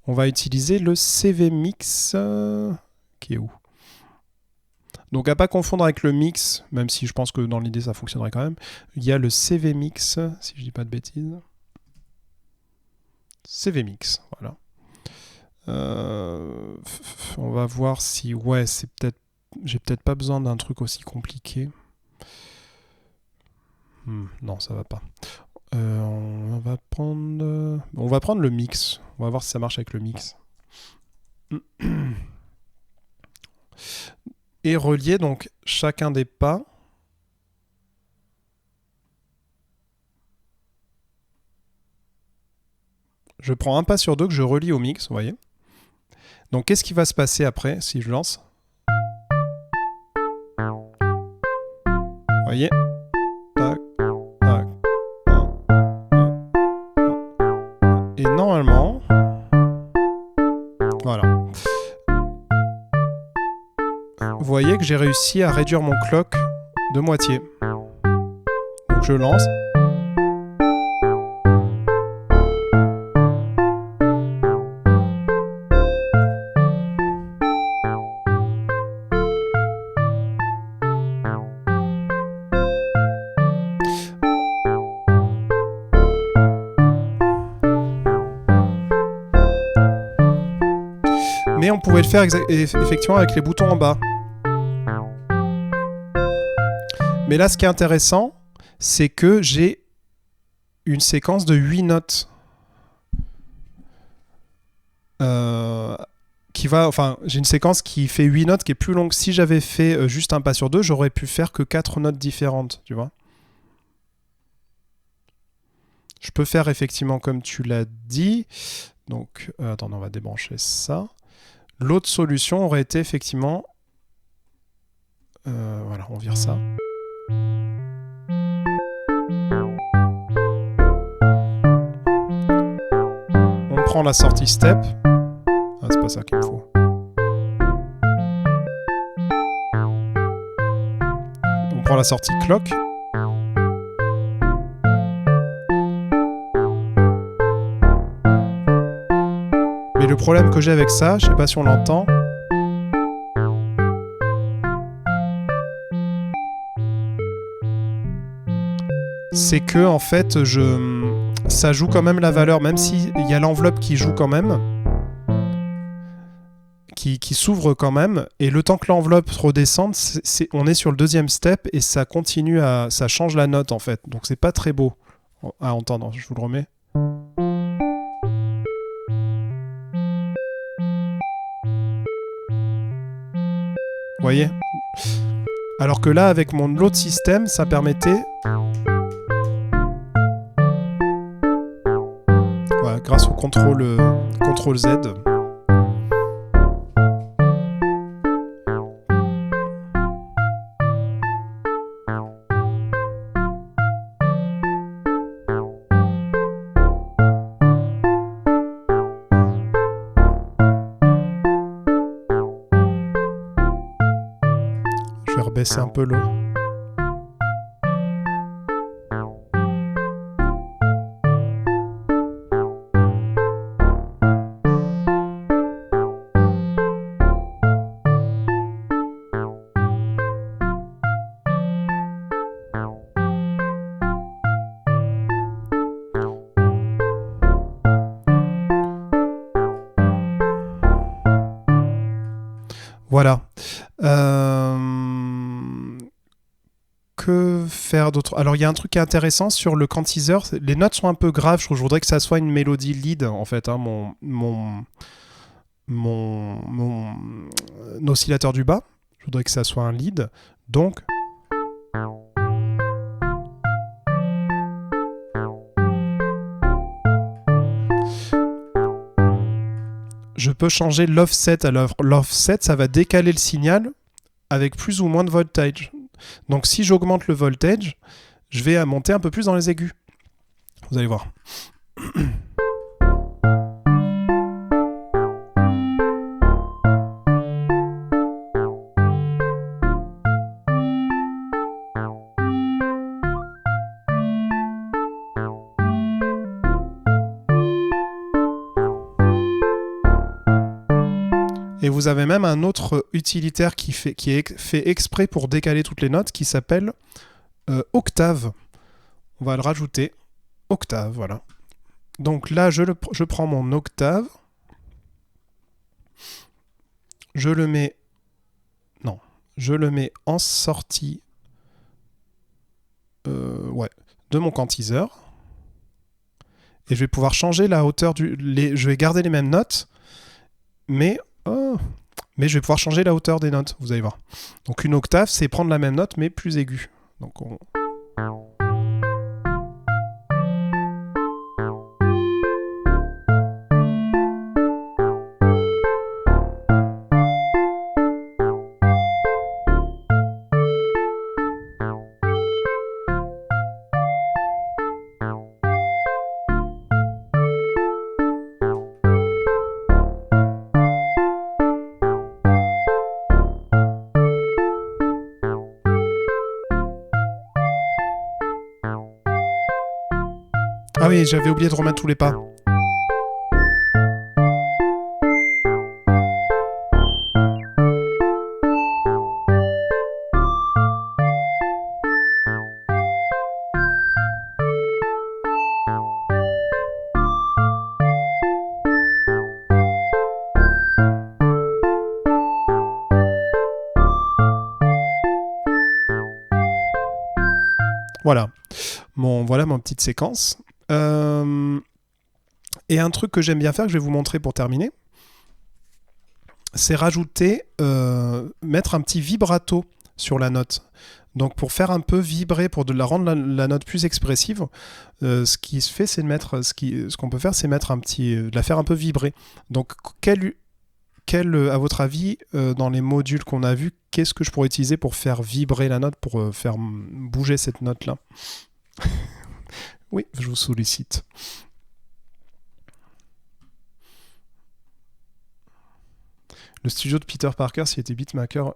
On va utiliser le CV Mix... qui est où? Donc, à pas confondre avec le mix, même si je pense que dans l'idée, ça fonctionnerait quand même. Il y a le CV Mix, si je dis pas de bêtises. CV Mix, voilà. On va voir si... Ouais, j'ai peut-être pas besoin d'un truc aussi compliqué. Non, ça va pas. On va prendre le mix. On va voir si ça marche avec le mix. Et relier donc chacun des pas. Je prends un pas sur 2 que je relie au mix, vous voyez. Donc qu'est-ce qui va se passer après si je lance? Vous voyez? Tac, tac, et normalement, voilà. Vous voyez que j'ai réussi à réduire mon clock de moitié. Donc je lance. Mais on pouvait le faire effectivement avec les boutons en bas. Mais là, ce qui est intéressant, c'est que j'ai une séquence de 8 notes. J'ai une séquence qui fait 8 notes qui est plus longue. Si j'avais fait juste un pas sur 2, j'aurais pu faire que 4 notes différentes, tu vois. Je peux faire effectivement comme tu l'as dit. Donc, attends, on va débrancher ça. L'autre solution aurait été effectivement... voilà, on vire ça. On prend la sortie step. Ah, c'est pas ça qu'il me faut. On prend la sortie clock. Mais le problème que j'ai avec ça, je sais pas si on l'entend. C'est que en fait, ça joue quand même la valeur, même s'il y a l'enveloppe qui joue quand même, qui s'ouvre quand même, et le temps que l'enveloppe redescende, on est sur le deuxième step et ça continue ça change la note en fait. Donc c'est pas très beau à entendre. Je vous le remets. Vous voyez? Alors que là, avec mon autre système, ça permettait... Voilà, grâce au CTRL Z. vais rebaisser un peu le... Voilà. Que faire d'autre? Alors, il y a un truc qui est intéressant sur le quantiseur. Les notes sont un peu graves. Je voudrais que ça soit une mélodie lead, en fait. Hein, mon oscillateur du bas. Je voudrais que ça soit un lead. Donc... je peux changer l'offset. Alors, l'offset, ça va décaler le signal avec plus ou moins de voltage. Donc, si j'augmente le voltage, je vais monter un peu plus dans les aigus. Vous allez voir. Et vous avez même un autre utilitaire qui est fait exprès pour décaler toutes les notes qui s'appelle Octave. On va le rajouter. Octave, voilà. Donc là, je prends mon octave. Je le mets... Non. Je le mets en sortie de mon quantiseur. Et je vais pouvoir changer la hauteur je vais garder les mêmes notes, mais je vais pouvoir changer la hauteur des notes, vous allez voir. Donc une octave, c'est prendre la même note, mais plus aiguë. Donc on... Ah oui, j'avais oublié de remettre tous les pas. Voilà. Voilà ma petite séquence. Et un truc que j'aime bien faire, que je vais vous montrer pour terminer, c'est rajouter, mettre un petit vibrato sur la note. Donc pour faire un peu vibrer, pour la rendre la note plus expressive, ce qui se fait, c'est de mettre, ce qu'on peut faire, c'est mettre de la faire un peu vibrer. Donc à votre avis, dans les modules qu'on a vus, qu'est-ce que je pourrais utiliser pour faire vibrer la note, pour faire bouger cette note-là? Oui, je vous sollicite. Le studio de Peter Parker, s'il était beatmaker,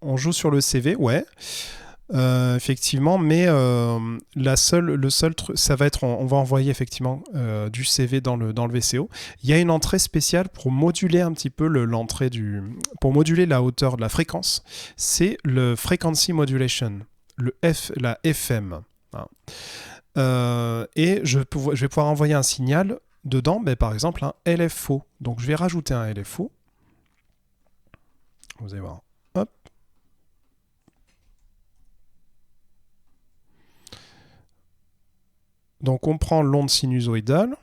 on joue sur le CV, ouais. Effectivement, mais le seul truc, ça va être, on va envoyer effectivement du CV dans le VCO. Il y a une entrée spéciale pour moduler un petit peu pour moduler la hauteur de la fréquence. C'est le frequency modulation, la FM. Hein. Et je vais pouvoir envoyer un signal dedans, par exemple un LFO. Donc je vais rajouter un LFO. Vous allez voir. Hop. Donc on prend l'onde sinusoïdale,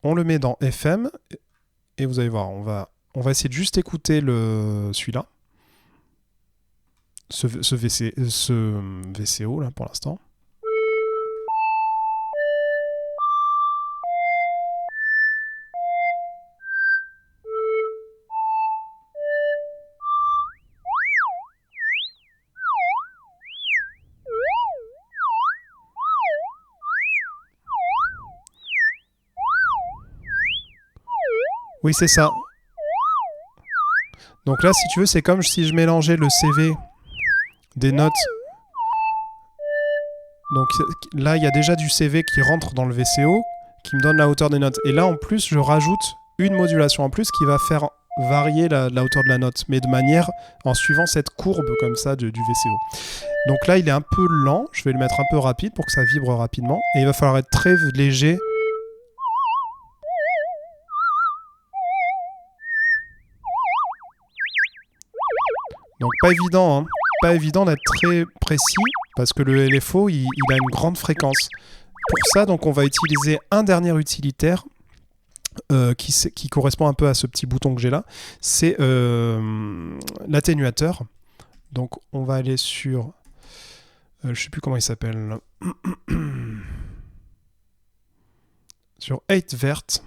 on le met dans FM, et vous allez voir, on va essayer de juste écouter celui-là, ce VCO là pour l'instant. Oui, c'est ça. Donc là, si tu veux, c'est comme si je mélangeais le CV des notes. Donc là, il y a déjà du CV qui rentre dans le VCO, qui me donne la hauteur des notes. Et là, en plus, je rajoute une modulation en plus qui va faire varier la hauteur de la note, mais de manière en suivant cette courbe comme ça du VCO. Donc là, il est un peu lent. Je vais le mettre un peu rapide pour que ça vibre rapidement. Et il va falloir être très léger. Donc pas évident, hein. Pas évident d'être très précis parce que le LFO, il a une grande fréquence. Pour ça, donc, on va utiliser un dernier utilitaire qui correspond un peu à ce petit bouton que j'ai là. C'est l'atténuateur. Donc on va aller sur... je sais plus comment il s'appelle. Sur 8vert.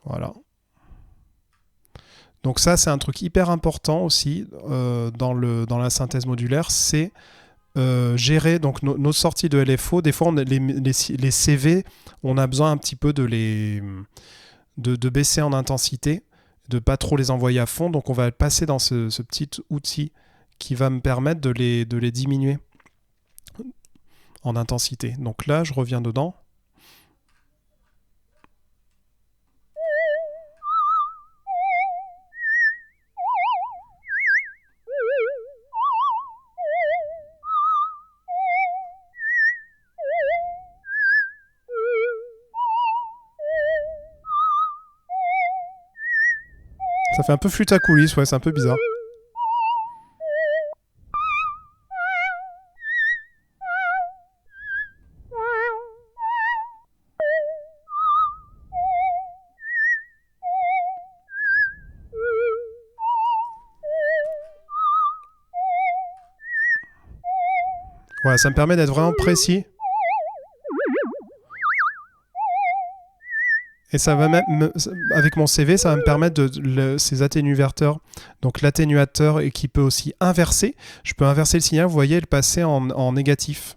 Voilà. Donc ça, c'est un truc hyper important aussi dans la synthèse modulaire, c'est gérer donc nos sorties de LFO. Des fois, les CV, on a besoin un petit peu de baisser en intensité, de pas trop les envoyer à fond. Donc on va passer dans ce petit outil qui va me permettre de les diminuer en intensité. Donc là, je reviens dedans. Ça fait un peu flûte à coulisses, ouais, c'est un peu bizarre. Ouais, ça me permet d'être vraiment précis. Et ça va même, avec mon CV, ça va me permettre ces atténuateurs. Donc l'atténuateur et qui peut aussi inverser. Je peux inverser le signal, vous voyez, le passer en négatif.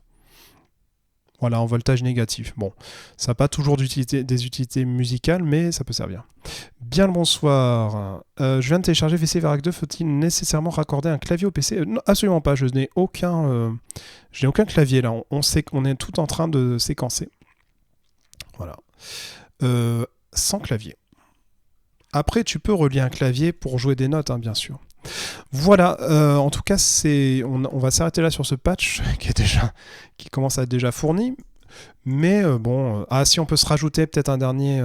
Voilà, en voltage négatif. Bon, ça n'a pas toujours des utilités musicales, mais ça peut servir. Bien le bonsoir. Je viens de télécharger VC Verac 2. Faut-il nécessairement raccorder un clavier au PC? Non, absolument pas. Je n'ai aucun clavier là. On sait qu'on est tout en train de séquencer. Voilà. Sans clavier. Après, tu peux relier un clavier pour jouer des notes, hein, bien sûr. Voilà, en tout cas, on va s'arrêter là sur ce patch qui commence à être déjà fourni. Mais bon, si on peut se rajouter peut-être un dernier...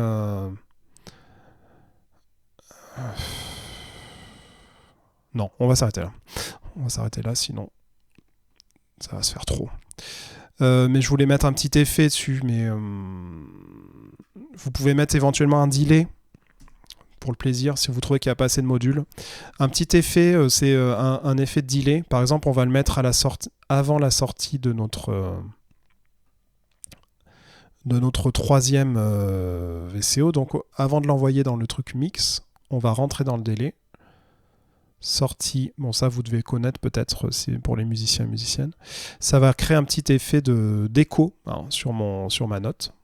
Non, on va s'arrêter là. On va s'arrêter là, sinon ça va se faire trop. Mais je voulais mettre un petit effet dessus, mais vous pouvez mettre éventuellement un delay pour le plaisir si vous trouvez qu'il n'y a pas assez de modules. Un petit effet, c'est un effet de delay. Par exemple, on va le mettre avant la sortie de notre troisième VCO. Donc avant de l'envoyer dans le truc mix, on va rentrer dans le délai. Sortie, bon ça vous devez connaître peut-être pour les musiciens et musiciennes. Ça va créer un petit effet d'écho sur ma note.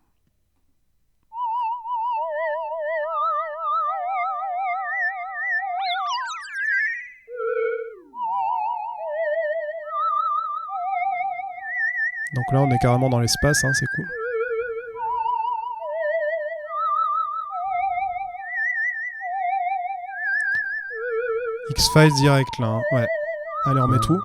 Donc là on est carrément dans l'espace, c'est cool. X-Files direct là, ouais. Allez, on met tout.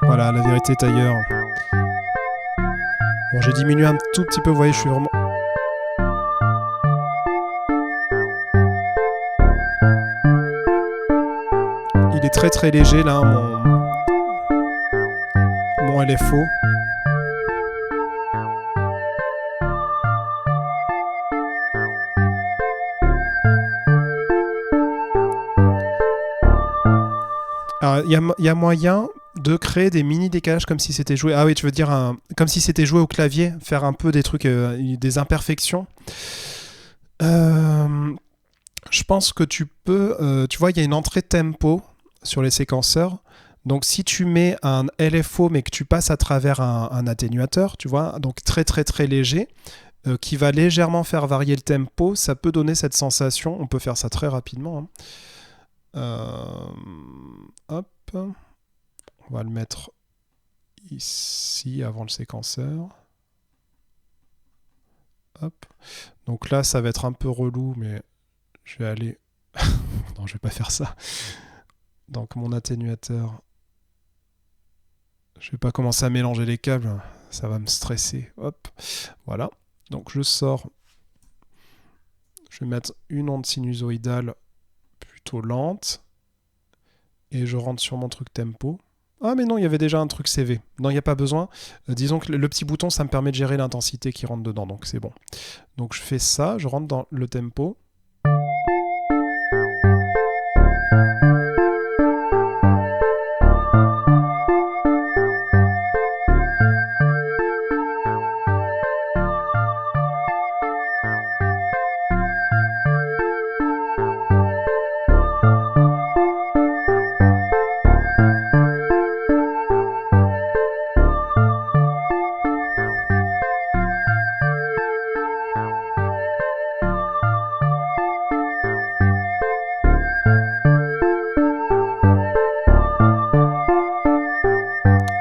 Voilà, la vérité est ailleurs. Bon, j'ai diminué un tout petit peu, vous voyez, je suis vraiment... est très très léger là, mon LFO. Alors, il y a moyen de créer des mini décalages comme si c'était joué. Ah oui, tu veux dire comme si c'était joué au clavier, faire un peu des trucs, des imperfections. Je pense que tu peux. Tu vois, il y a une entrée tempo sur les séquenceurs. Donc, si tu mets un LFO mais que tu passes à travers un atténuateur, tu vois, donc très très très léger, qui va légèrement faire varier le tempo, ça peut donner cette sensation. On peut faire ça très rapidement. Hop. On va le mettre ici avant le séquenceur. Hop. Donc là, ça va être un peu relou, mais je vais aller... non, je vais pas faire ça. Donc mon atténuateur... Je vais pas commencer à mélanger les câbles, ça va me stresser. Hop. Voilà. Donc je sors. Je vais mettre une onde sinusoïdale plutôt lente. Et je rentre sur mon truc tempo. Ah mais non, il y avait déjà un truc CV. Non, il n'y a pas besoin. Disons que le petit bouton, ça me permet de gérer l'intensité qui rentre dedans, donc c'est bon. Donc je fais ça, je rentre dans le tempo.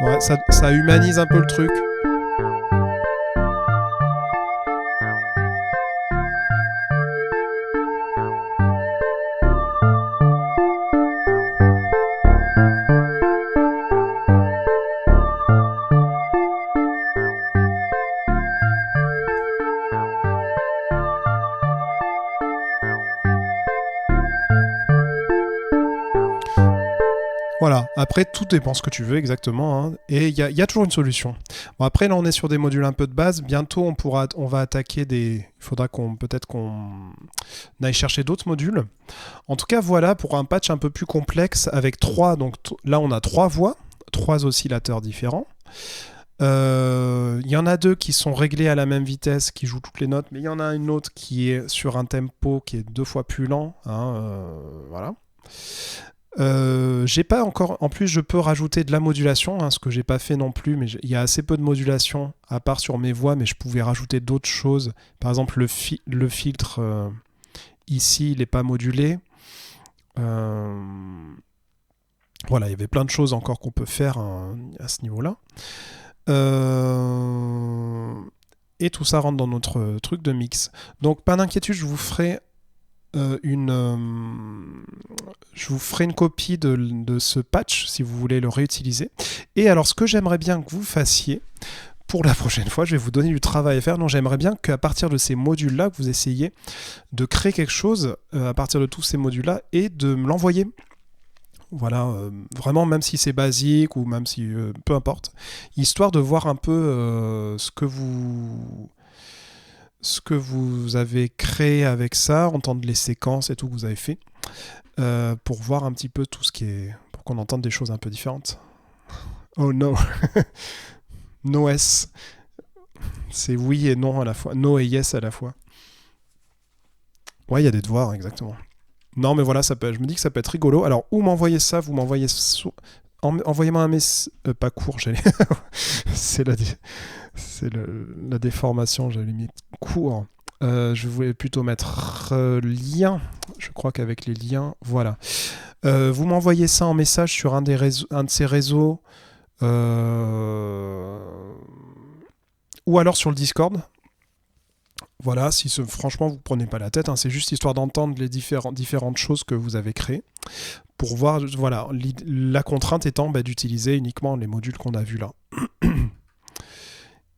Ouais, ça humanise un peu le truc. Voilà, après tout dépend ce que tu veux exactement, hein. Et il y a toujours une solution. Bon, après là on est sur des modules un peu de base, bientôt on va attaquer des... Il faudra peut-être qu'on aille chercher d'autres modules. En tout cas voilà pour un patch un peu plus complexe avec trois, donc là on a 3 voix, 3 oscillateurs différents. Il y en a 2 qui sont réglés à la même vitesse, qui jouent toutes les notes, mais il y en a une autre qui est sur un tempo qui est 2 fois plus lent, hein, voilà. J'ai pas encore. En plus, je peux rajouter de la modulation, hein, ce que j'ai pas fait non plus, mais il y a assez peu de modulation à part sur mes voix, mais je pouvais rajouter d'autres choses. Par exemple, le filtre ici, il n'est pas modulé. Voilà, il y avait plein de choses encore qu'on peut faire à ce niveau-là. Et tout ça rentre dans notre truc de mix. Donc, pas d'inquiétude, je vous ferai une copie de ce patch si vous voulez le réutiliser. Et alors ce que j'aimerais bien que vous fassiez pour la prochaine fois, je vais vous donner du travail à faire. Non, j'aimerais bien qu'à partir de ces modules-là, que vous essayiez de créer quelque chose à partir de tous ces modules-là et de me l'envoyer. Voilà, vraiment, même si c'est basique ou même si peu importe, histoire de voir un peu ce que vous avez créé avec ça, entendre les séquences et tout que vous avez fait, pour voir un petit peu tout ce qui est... pour qu'on entende des choses un peu différentes. Oh no. No S. C'est oui et non à la fois. No et yes à la fois. Ouais, il y a des devoirs, exactement. Non, mais voilà, je me dis que ça peut être rigolo. Alors, où m'envoyer ça? Vous m'envoyez... Envoyez-moi un message... pas court, j'allais... C'est la déformation, j'avais mis court. Je voulais plutôt mettre lien. Je crois qu'avec les liens, voilà. Vous m'envoyez ça en message sur un de ces réseaux ou alors sur le Discord. Voilà, si franchement vous ne prenez pas la tête, hein, c'est juste histoire d'entendre les différentes choses que vous avez créées pour voir, voilà, la contrainte étant d'utiliser uniquement les modules qu'on a vus là.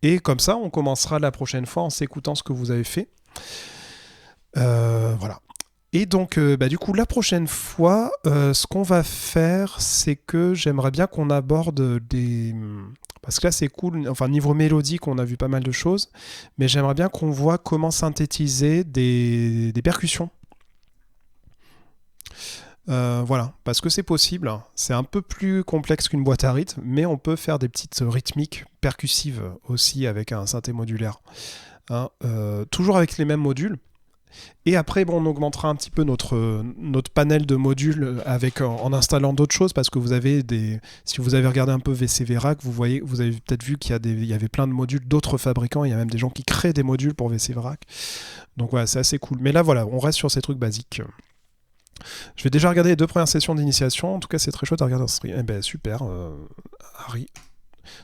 Et comme ça, on commencera la prochaine fois en s'écoutant ce que vous avez fait. Voilà. Et donc, du coup, la prochaine fois, ce qu'on va faire, c'est que j'aimerais bien qu'on aborde des... Parce que là, c'est cool. Enfin, niveau mélodique, on a vu pas mal de choses. Mais j'aimerais bien qu'on voit comment synthétiser des percussions. Voilà, parce que c'est possible. C'est un peu plus complexe qu'une boîte à rythme, mais on peut faire des petites rythmiques percussives aussi avec un synthé modulaire. Hein, toujours avec les mêmes modules. Et après, bon, on augmentera un petit peu notre panel de modules en installant d'autres choses, parce que vous avez si vous avez regardé un peu VCV Rack, vous avez peut-être vu il y avait plein de modules d'autres fabricants. Il y a même des gens qui créent des modules pour VCV Rack. Donc voilà, c'est assez cool. Mais là, voilà, on reste sur ces trucs basiques. Je vais déjà regarder les 2 premières sessions d'initiation. En tout cas, c'est très chouette à regarder en stream. Eh ben super, Harry.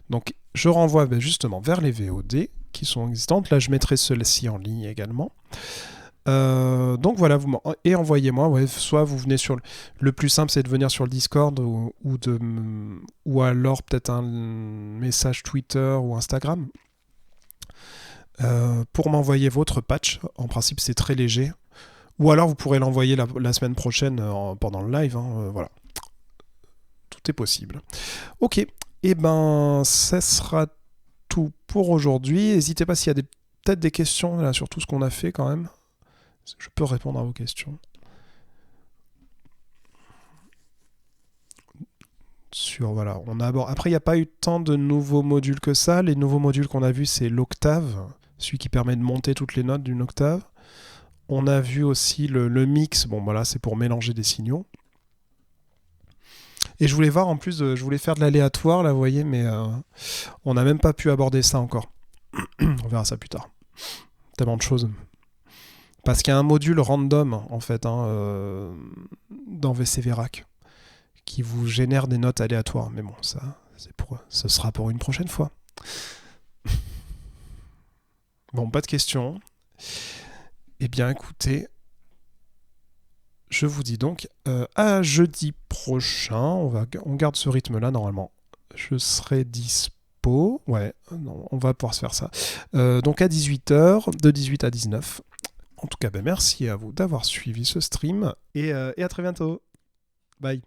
Donc, je renvoie justement vers les VOD qui sont existantes. Là, je mettrai celle-ci en ligne également. Donc voilà, et envoyez-moi, soit vous venez sur le plus simple, c'est de venir sur le Discord ou alors peut-être un message Twitter ou Instagram pour m'envoyer votre patch. En principe, c'est très léger. Ou alors vous pourrez l'envoyer la semaine prochaine pendant le live. Voilà, tout est possible. Ok, et ben ça sera tout pour aujourd'hui. N'hésitez pas s'il y a peut-être des questions là, sur tout ce qu'on a fait quand même. Je peux répondre à vos questions. Voilà, on aborde. Après, il n'y a pas eu tant de nouveaux modules que ça. Les nouveaux modules qu'on a vus, c'est l'octave, celui qui permet de monter toutes les notes d'une octave. On a vu aussi le mix. Bon, voilà, c'est pour mélanger des signaux. Et je voulais voir en plus, je voulais faire de l'aléatoire, là, vous voyez, mais on n'a même pas pu aborder ça encore. On verra ça plus tard. Tellement de choses. Parce qu'il y a un module random, en fait, dans VCV Rack, qui vous génère des notes aléatoires. Mais bon, ça, ce sera pour une prochaine fois. Bon, pas de questions. Eh bien, écoutez, je vous dis donc à jeudi prochain. On garde ce rythme-là, normalement. Je serai dispo. Ouais, non, on va pouvoir se faire ça. Donc à 18h, de 18 à 19. En tout cas, merci à vous d'avoir suivi ce stream. Et à très bientôt. Bye.